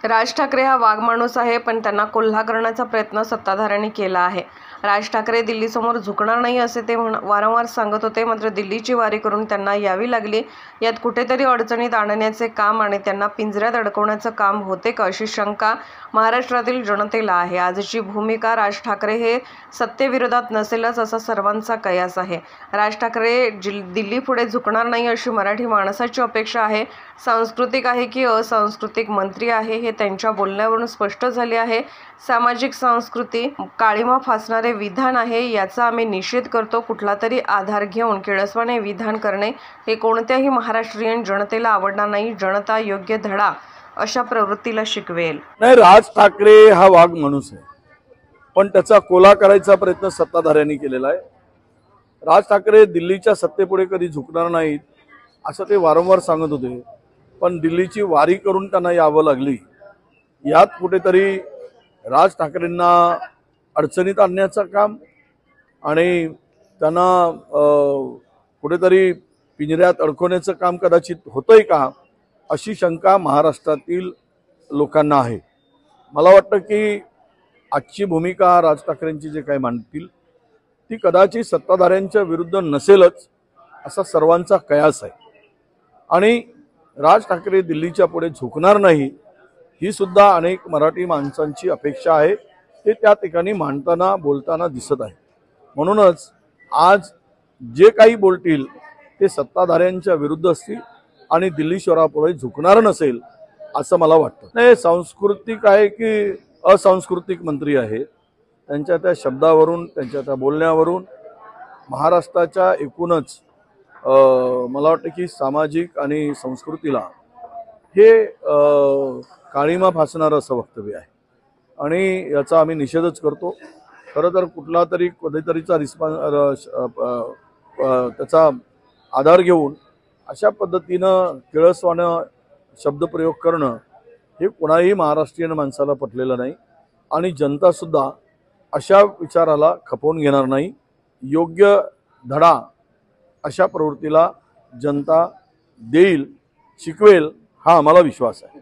राज ठाकरे हा वाघमाणूस आहे, पण त्यांना कोल्हा करण्याचा प्रयत्न सत्ताधाऱ्यांनी केला आहे। राज ठाकरे दिल्लीसमोर झुकणार नाही असे ते वारंवार सांगत होते, मात्र दिल्लीची वारी करून त्यांना यावी लागली। यात कुठेतरी अडचणीत आणण्याचे काम आणि त्यांना पिंजऱ्यात अडकवण्याचं काम होते का, अशी शंका महाराष्ट्रातील जनतेला आहे। आजची भूमिका राज ठाकरे हे सत्तेविरोधात नसेलच असा सर्वांचा कयास आहे। राज ठाकरे दिल्लीपुढे झुकणार नाही अशी मराठी माणसाची अपेक्षा आहे। सांस्कृतिक आहे की असांस्कृतिक मंत्री आहे हे त्यांच्या बोलण्यावरून स्पष्ट झाले आहे। सामाजिक संस्कृती काळीमा फासणारे विधान आहे, याचा आम्ही निषेध करतो। कुठला तरी आधार घेऊन किळसवाने विधान करणे हे कोणत्याही महाराष्ट्रीयन जनतेला आवडणार नाही। जनता योग्य धडा अशा प्रवृत्तीला शिकवेल। नाही, राज ठाकरे हा वाघ माणूस आहे, पण त्याचा कोला करायचा प्रयत्न सत्ताधाऱ्यांनी केलेला आहे। राज ठाकरे दिल्लीच्या सत्तेपुढे कधी झुकणार नाहीत असं ते वारंवार सांगत होते, पण दिल्लीची वारी करून त्यांना यावं लागली। यात कुठेतरी राज ठाकरेंना अडचणीत आणण्याचं काम आणि त्यांना कुठेतरी पिंजऱ्यात अडकवण्याचं काम कदाचित होतंय का, अशी शंका महाराष्ट्रातील लोकांना आहे। मला वाटतं की आजची भूमिका राज ठाकरेंची जे काही मांडतील ती कदाचित सत्ताधाऱ्यांच्या विरुद्ध नसेलच असा सर्वांचा कयास आहे। आणि राज ठाकरे दिल्लीच्या पुढे झुकणार नाही ही सुद्धा अनेक मराठी माणसांची अपेक्षा आहे, ते त्या ठिकाणी मांडताना बोलताना दिसत आहे। म्हणूनच आज जे काही बोलतील ते सत्ताधाऱ्यांच्या विरुद्ध असतील आणि दिल्लीश्वरापुढे झुकणार नसेल असं मला वाटतं। नाही, सांस्कृतिक आहे की असांस्कृतिक मंत्री आहे, त्यांच्या त्या शब्दावरून त्यांच्या त्या बोलण्यावरून महाराष्ट्राच्या एकूणच मला वाटतं की सामाजिक आणि संस्कृतीला हे काळीमा फासणारं असं वक्तव्य आहे आणि याचा आम्ही निषेधच करतो। खरं तर कुठला तरी कधीतरीचा त्याचा आधार घेऊन अशा पद्धतीनं किळसवाणं शब्दप्रयोग करणं हे कोणाही महाराष्ट्रीयन माणसाला पटलेलं नाही आणि जनतासुद्धा अशा विचाराला खपवून घेणार नाही। योग्य धडा अशा प्रवृत्तीला जनता देईल, शिकवेल, हा आम्हाला विश्वास आहे।